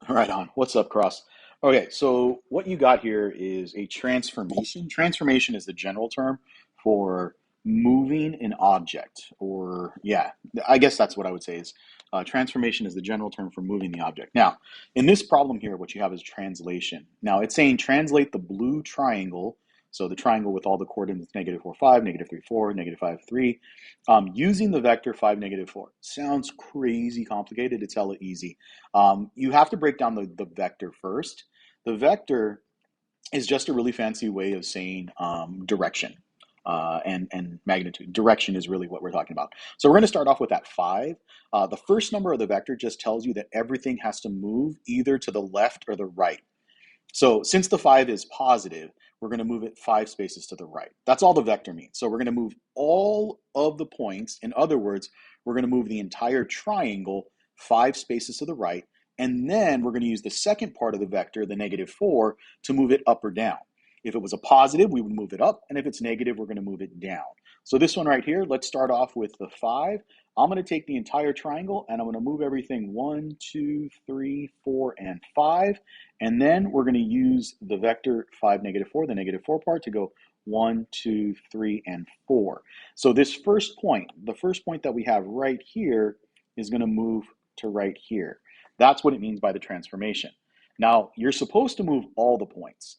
Right on. What's up, Cross? Okay, so what you got here is a transformation. Transformation is the general term for moving an object, or yeah, I guess that's what I would say is transformation is the general term for moving the object. Now, in this problem here, what you have is translation. Now, it's saying translate the blue triangle, so the triangle with all the coordinates negative 4, 5, negative 3, 4, negative 5, 3, using the vector 5, negative 4. Sounds crazy complicated. It's hella easy. You have to break down the vector first. The vector is just a really fancy way of saying direction and magnitude. Direction is really what we're talking about. So we're going to start off with that 5. The first number of the vector just tells you that everything has to move either to the left or the right. So since the 5 is positive, we're going to move it 5 spaces to the right. That's all the vector means. So we're going to move all of the points. In other words, we're going to move the entire triangle 5 spaces to the right. And then we're going to use the second part of the vector, the negative 4, to move it up or down. If it was a positive, we would move it up. And if it's negative, we're going to move it down. So this one right here, let's start off with the 5. I'm going to take the entire triangle and I'm going to move everything 1, 2, 3, 4, and 5. And then we're going to use the vector 5, negative 4, the negative 4 part, to go 1, 2, 3, and 4. So this first point, the first point that we have right here, is going to move to right here. That's what it means by the transformation. Now, you're supposed to move all the points.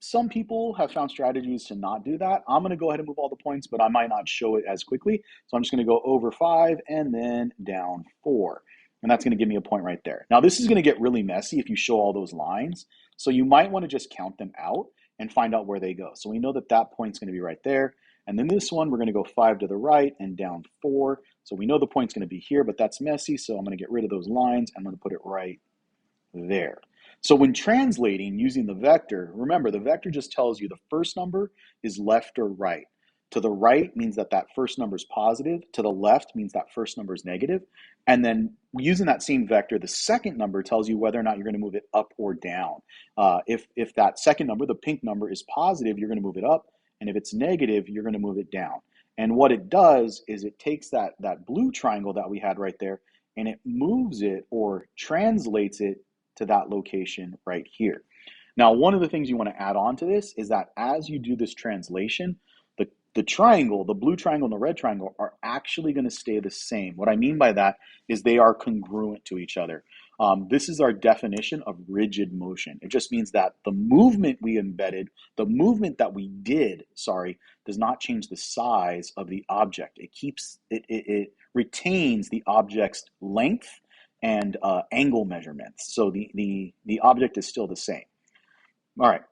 Some people have found strategies to not do that. I'm going to go ahead and move all the points, but I might not show it as quickly. So I'm just going to go over 5 and then down 4. And that's going to give me a point right there. Now, this is going to get really messy if you show all those lines. So you might want to just count them out and find out where they go. So we know that that point's going to be right there. And then this one, we're going to go 5 to the right and down 4. So we know the point's going to be here, but that's messy. So I'm going to get rid of those lines. I'm going to put it right there. So when translating using the vector, remember the vector just tells you the first number is left or right. To the right means that that first number is positive. To the left means that first number is negative. And then using that same vector, the second number tells you whether or not you're going to move it up or down. If that second number, the pink number, is positive, you're going to move it up. And if it's negative, you're going to move it down. And what it does is it takes that blue triangle that we had right there and it moves it or translates it to that location right here. Now, one of the things you want to add on to this is that as you do this translation, the triangle, the blue triangle and the red triangle, are actually going to stay the same. What I mean by that is they are congruent to each other. This is our definition of rigid motion. It just means that the movement we embedded, the movement that we did, does not change the size of the object. It retains the object's length and angle measurements. So the object is still the same. All right.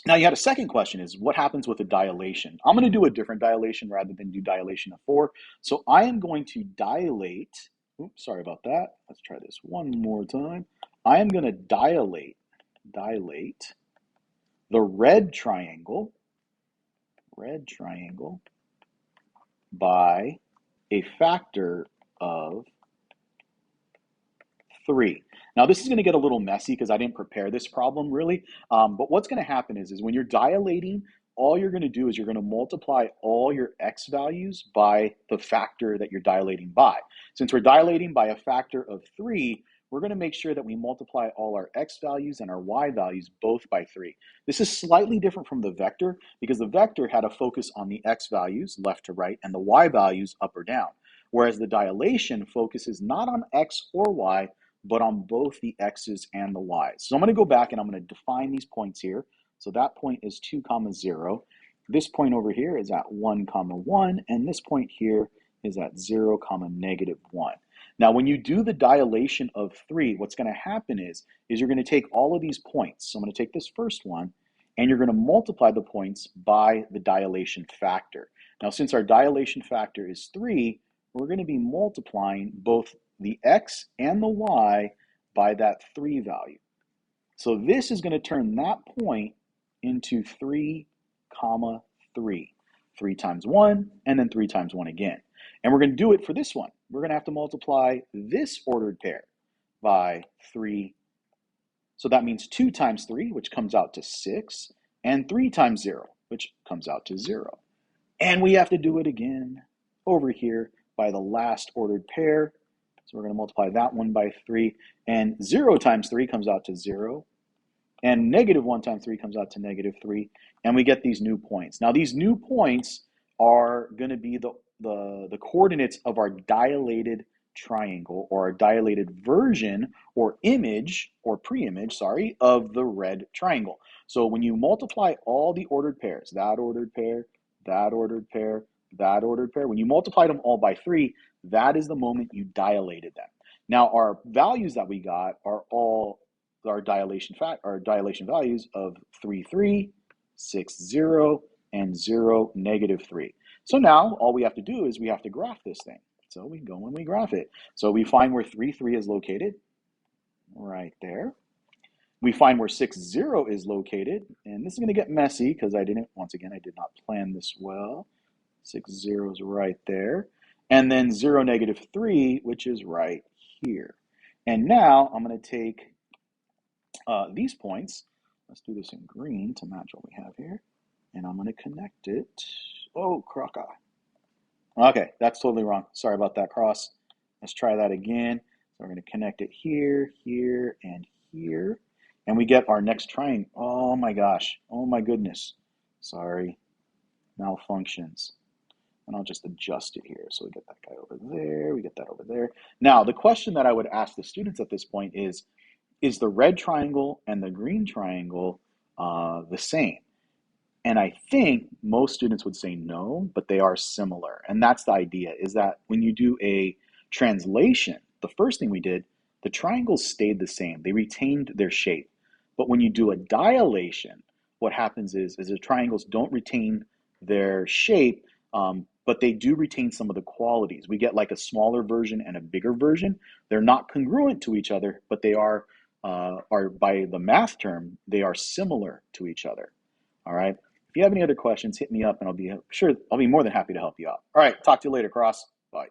Now you had a second question is what happens with a dilation? I'm going to do a different dilation rather than do dilation of 4. So I am going to dilate, oops, sorry about that. Let's try this one more time. I am going to dilate the red triangle by a factor of 3. Now this is going to get a little messy because I didn't prepare this problem really, but what's going to happen is when you're dilating, all you're going to do is you're going to multiply all your x values by the factor that you're dilating by. Since we're dilating by a factor of 3, we're going to make sure that we multiply all our x values and our y values both by 3. This is slightly different from the vector because the vector had a focus on the x values left to right and the y values up or down, whereas the dilation focuses not on x or y, but on both the x's and the y's. So I'm going to go back and I'm going to define these points here. So that point is 2, 0. This point over here is at 1, 1, and this point here is at 0, negative 1. Now, when you do the dilation of 3, what's going to happen is you're going to take all of these points. So I'm going to take this first one, and you're going to multiply the points by the dilation factor. Now, since our dilation factor is 3, we're going to be multiplying both the x and the y by that 3 value. So this is going to turn that point into 3, 3. 3 times 1, and then 3 times 1 again. And we're going to do it for this one. We're going to have to multiply this ordered pair by 3. So that means 2 times 3, which comes out to 6, and 3 times 0, which comes out to 0. And we have to do it again over here by the last ordered pair, So we're going to multiply that one by 3. And 0 times 3 comes out to 0. And negative 1 times 3 comes out to negative 3. And we get these new points. Now, these new points are going to be the coordinates of our dilated triangle, or a dilated version or image or pre-image, sorry, of the red triangle. So when you multiply all the ordered pairs, that ordered pair, that ordered pair, that ordered pair, when you multiply them all by 3, that is the moment you dilated them. Now, our values that we got are all our dilation values of 3, 3, 6, 0, and 0, negative 3. So now all we have to do is we have to graph this thing. So we go and we graph it. So we find where 3, 3 is located, right there. We find where 6, 0 is located, and this is going to get messy because I did not plan this well. 6, 0 is right there. And then 0, negative 3, which is right here. And now I'm going to take these points. Let's do this in green to match what we have here. And I'm going to connect it. Oh, croca. Okay, that's totally wrong. Sorry about that, cross. Let's try that again. So we're going to connect it here, here, and here. And we get our next triangle. Oh my gosh. Oh my goodness. Sorry. Malfunctions. And I'll just adjust it here. So we get that guy over there. We get that over there. Now, the question that I would ask the students at this point is the red triangle and the green triangle the same? And I think most students would say no, but they are similar. And that's the idea, is that when you do a translation, the first thing we did, the triangles stayed the same. They retained their shape. But when you do a dilation, what happens is the triangles don't retain their shape, but they do retain some of the qualities. We get like a smaller version and a bigger version. They're not congruent to each other, but they are by the math term, they are similar to each other. All right. If you have any other questions, hit me up and I'll be more than happy to help you out. All right. Talk to you later, Cross. Bye.